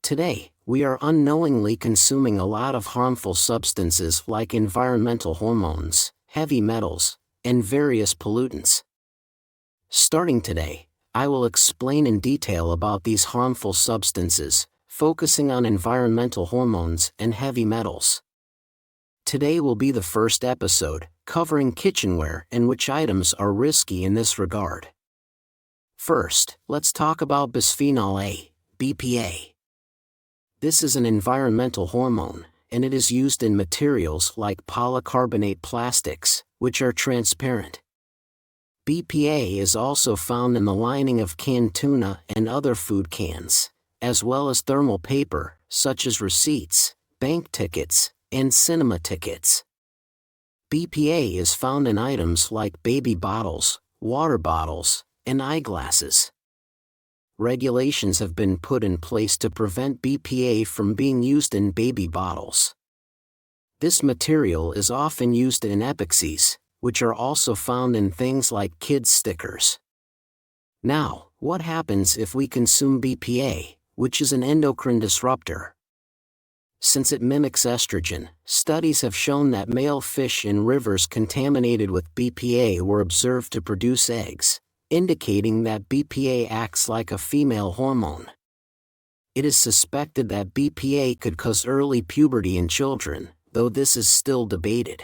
Today, we are unknowingly consuming a lot of harmful substances like environmental hormones, heavy metals, and various pollutants. Starting today, I will explain in detail about these harmful substances, focusing on environmental hormones and heavy metals. Today will be the first episode, covering kitchenware and which items are risky in this regard. First, let's talk about bisphenol A, BPA. This is an environmental hormone, and it is used in materials like polycarbonate plastics, which are transparent. BPA is also found in the lining of canned tuna and other food cans, as well as thermal paper, such as receipts, bank tickets, and cinema tickets. BPA is found in items like baby bottles, water bottles, and eyeglasses. Regulations have been put in place to prevent BPA from being used in baby bottles. This material is often used in epoxies, which are also found in things like kids' stickers. Now, what happens if we consume BPA, which is an endocrine disruptor? Since it mimics estrogen, studies have shown that male fish in rivers contaminated with BPA were observed to produce eggs, indicating that BPA acts like a female hormone. It is suspected that BPA could cause early puberty in children, though this is still debated.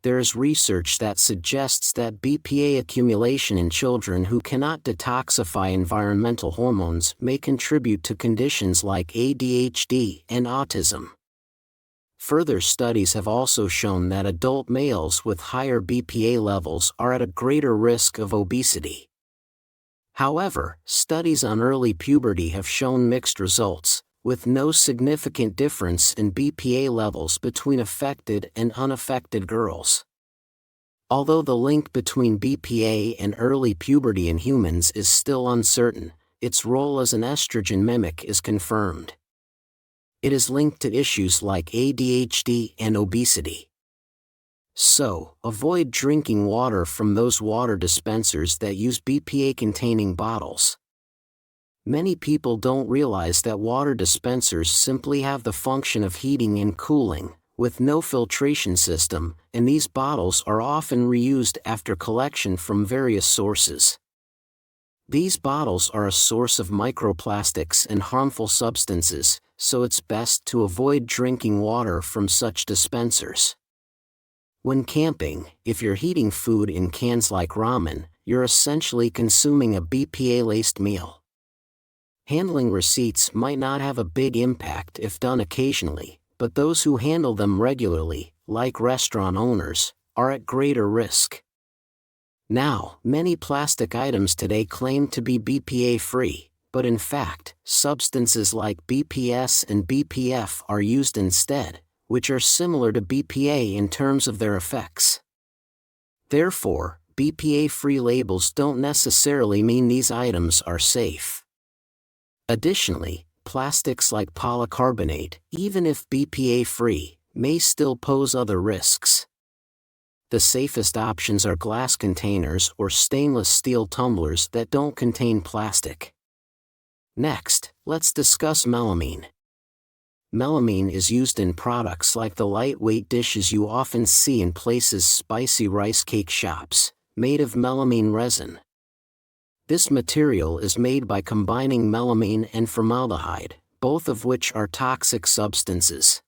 There is research that suggests that BPA accumulation in children who cannot detoxify environmental hormones may contribute to conditions like ADHD and autism. Further studies have also shown that adult males with higher BPA levels are at a greater risk of obesity. However, studies on early puberty have shown mixed results, with no significant difference in BPA levels between affected and unaffected girls. Although the link between BPA and early puberty in humans is still uncertain, its role as an estrogen mimic is confirmed. It is linked to issues like ADHD and obesity. So, avoid drinking water from those water dispensers that use BPA-containing bottles. Many people don't realize that water dispensers simply have the function of heating and cooling, with no filtration system, and these bottles are often reused after collection from various sources. These bottles are a source of microplastics and harmful substances, so it's best to avoid drinking water from such dispensers. When camping, if you're heating food in cans like ramen, you're essentially consuming a BPA-laced meal. Handling receipts might not have a big impact if done occasionally, but those who handle them regularly, like restaurant owners, are at greater risk. Now, many plastic items today claim to be BPA-free, but in fact, substances like BPS and BPF are used instead, which are similar to BPA in terms of their effects. Therefore, BPA-free labels don't necessarily mean these items are safe. Additionally, plastics like polycarbonate, even if BPA-free, may still pose other risks. The safest options are glass containers or stainless steel tumblers that don't contain plastic. Next, let's discuss melamine. Melamine is used in products like the lightweight dishes you often see in places spicy rice cake shops, made of melamine resin. This material is made by combining melamine and formaldehyde, both of which are toxic substances.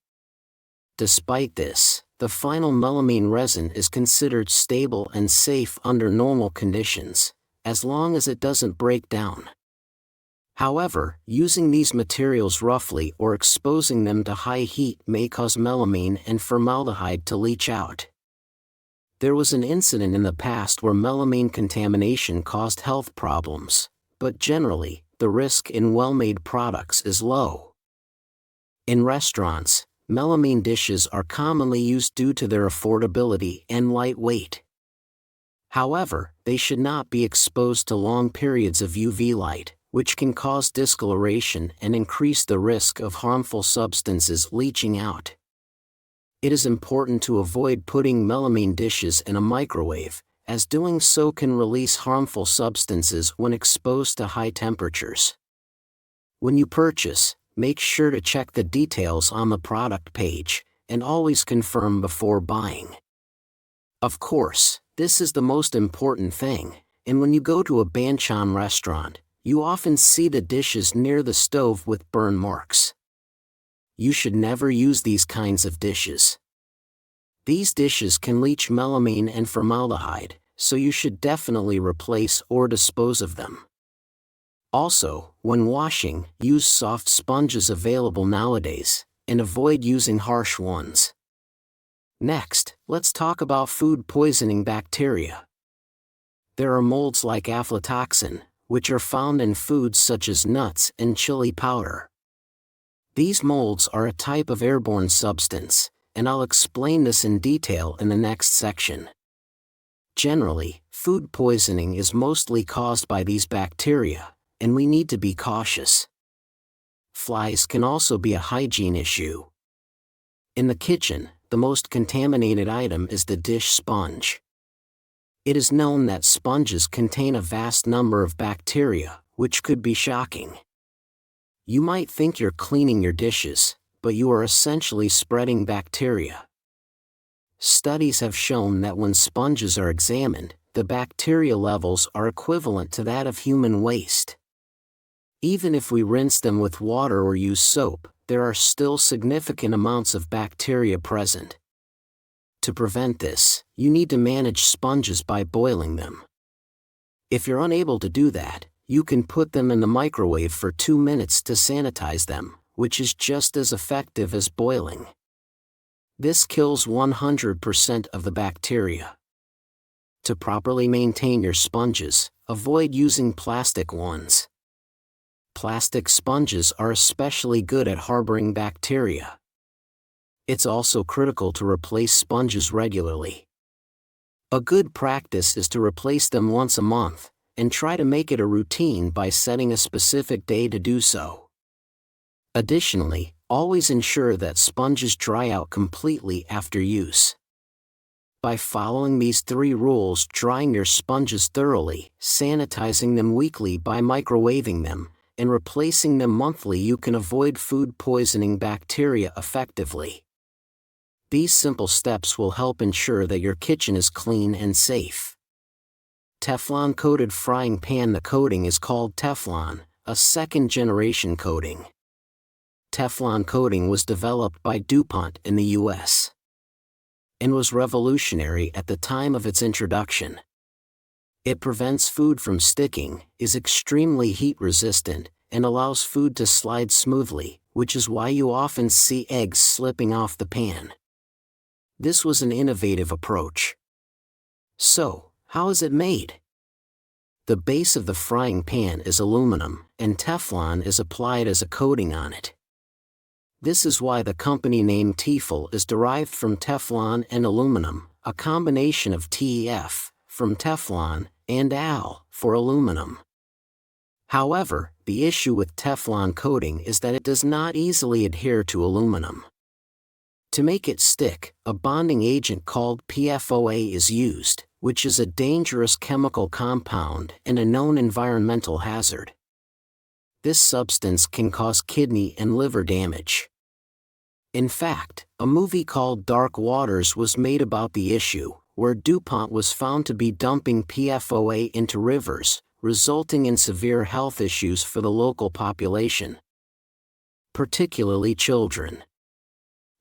Despite this, the final melamine resin is considered stable and safe under normal conditions, as long as it doesn't break down. However, using these materials roughly or exposing them to high heat may cause melamine and formaldehyde to leach out. There was an incident in the past where melamine contamination caused health problems, but generally, the risk in well-made products is low. In restaurants, melamine dishes are commonly used due to their affordability and light weight. However, they should not be exposed to long periods of UV light, which can cause discoloration and increase the risk of harmful substances leaching out. It is important to avoid putting melamine dishes in a microwave, as doing so can release harmful substances when exposed to high temperatures. When you purchase, make sure to check the details on the product page, and always confirm before buying. Of course, this is the most important thing, and when you go to a banchan restaurant, you often see the dishes near the stove with burn marks. You should never use these kinds of dishes. These dishes can leach melamine and formaldehyde, so you should definitely replace or dispose of them. Also, when washing, use soft sponges available nowadays, and avoid using harsh ones. Next, let's talk about food poisoning bacteria. There are molds like aflatoxin, which are found in foods such as nuts and chili powder. These molds are a type of airborne substance, and I'll explain this in detail in the next section. Generally, food poisoning is mostly caused by these bacteria, and we need to be cautious. Flies can also be a hygiene issue. In the kitchen, the most contaminated item is the dish sponge. It is known that sponges contain a vast number of bacteria, which could be shocking. You might think you're cleaning your dishes, but you are essentially spreading bacteria. Studies have shown that when sponges are examined, the bacteria levels are equivalent to that of human waste. Even if we rinse them with water or use soap, there are still significant amounts of bacteria present. To prevent this, you need to manage sponges by boiling them. If you're unable to do that, you can put them in the microwave for 2 minutes to sanitize them, which is just as effective as boiling. This kills 100% of the bacteria. To properly maintain your sponges, avoid using plastic ones. Plastic sponges are especially good at harboring bacteria. It's also critical to replace sponges regularly. A good practice is to replace them once a month, and try to make it a routine by setting a specific day to do so. Additionally, always ensure that sponges dry out completely after use. By following these 3 rules: drying your sponges thoroughly, sanitizing them weekly by microwaving them, and replacing them monthly, you can avoid food poisoning bacteria effectively. These simple steps will help ensure that your kitchen is clean and safe. Teflon coated frying pan. The coating is called Teflon, a second-generation coating. Teflon coating was developed by DuPont in the US and was revolutionary at the time of its introduction. It prevents food from sticking, is extremely heat-resistant, and allows food to slide smoothly, which is why you often see eggs slipping off the pan. This was an innovative approach. So, how is it made? The base of the frying pan is aluminum, and Teflon is applied as a coating on it. This is why the company name Tefl is derived from Teflon and aluminum, a combination of TEF, from Teflon, and Al, for aluminum. However, the issue with Teflon coating is that it does not easily adhere to aluminum. To make it stick, a bonding agent called PFOA is used, which is a dangerous chemical compound and a known environmental hazard. This substance can cause kidney and liver damage. In fact, a movie called Dark Waters was made about the issue, where DuPont was found to be dumping PFOA into rivers, resulting in severe health issues for the local population, particularly children.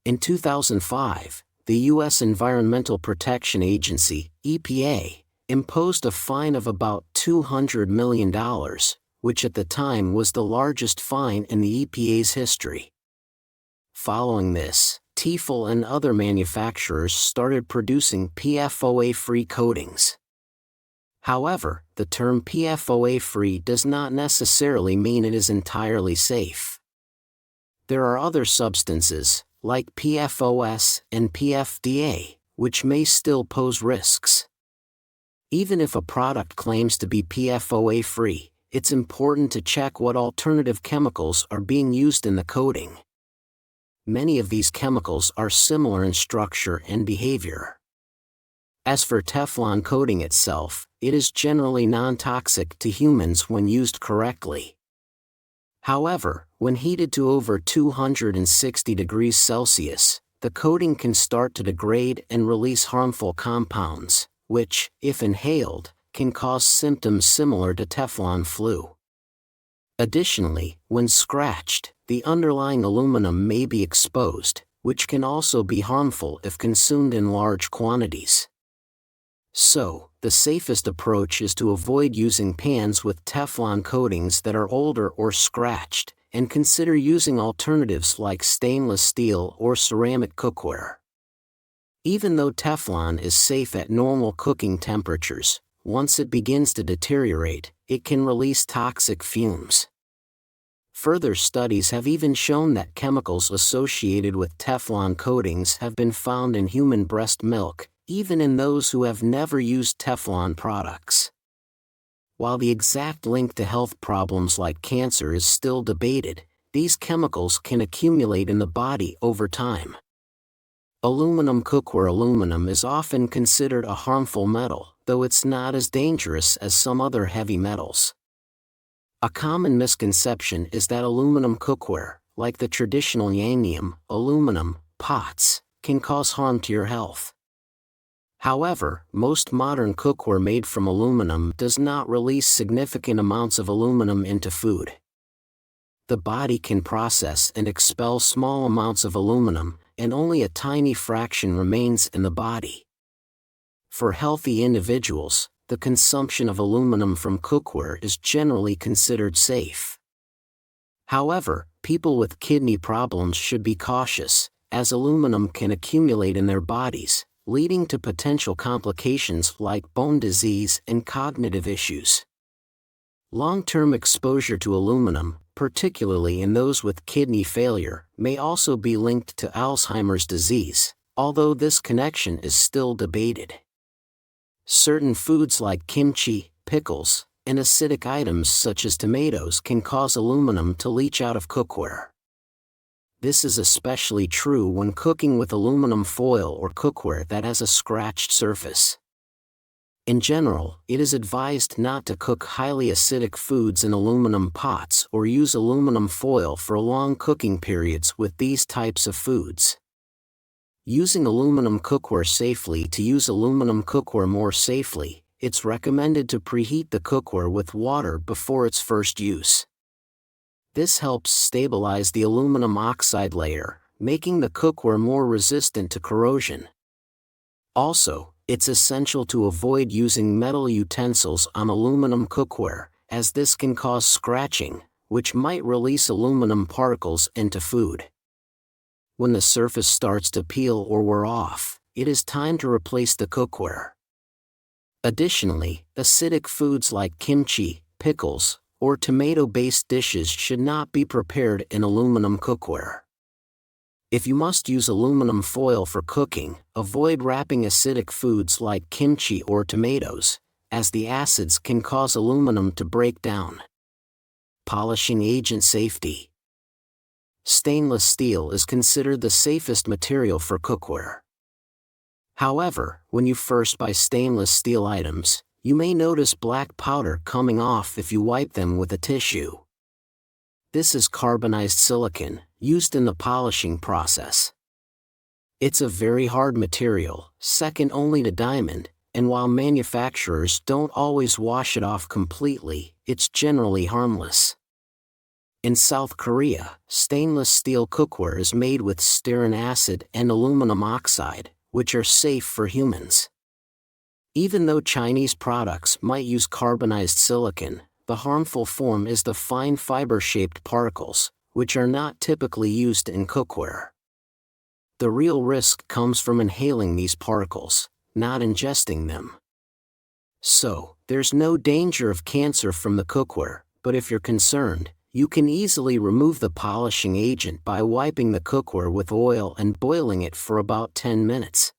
In 2005, the U.S. Environmental Protection Agency, EPA, imposed a fine of about $200 million, which at the time was the largest fine in the EPA's history. Following this, Tefl and other manufacturers started producing PFOA-free coatings. However, the term PFOA-free does not necessarily mean it is entirely safe. There are other substances, like PFOS and PFDA, which may still pose risks. Even if a product claims to be PFOA-free, it's important to check what alternative chemicals are being used in the coating. Many of these chemicals are similar in structure and behavior. As for Teflon coating itself, it is generally non-toxic to humans when used correctly. However, when heated to over 260 degrees Celsius, the coating can start to degrade and release harmful compounds, which, if inhaled, can cause symptoms similar to Teflon flu. Additionally, when scratched, the underlying aluminum may be exposed, which can also be harmful if consumed in large quantities. So, the safest approach is to avoid using pans with Teflon coatings that are older or scratched, and consider using alternatives like stainless steel or ceramic cookware. Even though Teflon is safe at normal cooking temperatures, once it begins to deteriorate, it can release toxic fumes. Further studies have even shown that chemicals associated with Teflon coatings have been found in human breast milk, even in those who have never used Teflon products. While the exact link to health problems like cancer is still debated, these chemicals can accumulate in the body over time. Aluminum cookware. Aluminum is often considered a harmful metal, though it's not as dangerous as some other heavy metals. A common misconception is that aluminum cookware, like the traditional Yangnium aluminum pots, can cause harm to your health. However, most modern cookware made from aluminum does not release significant amounts of aluminum into food. The body can process and expel small amounts of aluminum, and only a tiny fraction remains in the body. For healthy individuals, the consumption of aluminum from cookware is generally considered safe. However, people with kidney problems should be cautious, as aluminum can accumulate in their bodies, leading to potential complications like bone disease and cognitive issues. Long-term exposure to aluminum, particularly in those with kidney failure, may also be linked to Alzheimer's disease, although this connection is still debated. Certain foods like kimchi, pickles, and acidic items such as tomatoes can cause aluminum to leach out of cookware. This is especially true when cooking with aluminum foil or cookware that has a scratched surface. In general, it is advised not to cook highly acidic foods in aluminum pots or use aluminum foil for long cooking periods with these types of foods. Using aluminum cookware safely. To use aluminum cookware more safely, it's recommended to preheat the cookware with water before its first use. This helps stabilize the aluminum oxide layer, making the cookware more resistant to corrosion. Also, it's essential to avoid using metal utensils on aluminum cookware, as this can cause scratching, which might release aluminum particles into food. When the surface starts to peel or wear off, it is time to replace the cookware. Additionally, acidic foods like kimchi, pickles, or tomato-based dishes should not be prepared in aluminum cookware. If you must use aluminum foil for cooking, avoid wrapping acidic foods like kimchi or tomatoes, as the acids can cause aluminum to break down. Polishing agent. Safety. Stainless steel is considered the safest material for cookware. However, when you first buy stainless steel items, you may notice black powder coming off if you wipe them with a tissue. This is carbonized silicon, used in the polishing process. It's a very hard material, second only to diamond, and while manufacturers don't always wash it off completely, it's generally harmless. In South Korea, stainless steel cookware is made with stearic acid and aluminum oxide, which are safe for humans. Even though Chinese products might use carbonized silicon, the harmful form is the fine fiber-shaped particles, which are not typically used in cookware. The real risk comes from inhaling these particles, not ingesting them. So, there's no danger of cancer from the cookware, but if you're concerned, you can easily remove the polishing agent by wiping the cookware with oil and boiling it for about 10 minutes.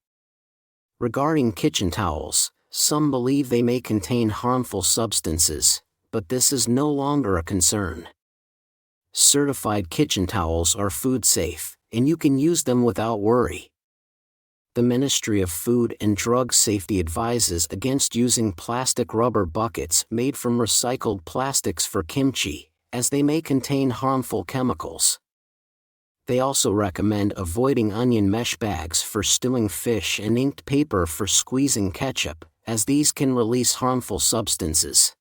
Regarding kitchen towels, some believe they may contain harmful substances, but this is no longer a concern. Certified kitchen towels are food safe, and you can use them without worry. The Ministry of Food and Drug Safety advises against using plastic rubber buckets made from recycled plastics for kimchi, as they may contain harmful chemicals. They also recommend avoiding onion mesh bags for stewing fish and inked paper for squeezing ketchup, as these can release harmful substances.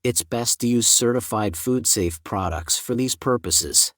It's best to use certified food-safe products for these purposes.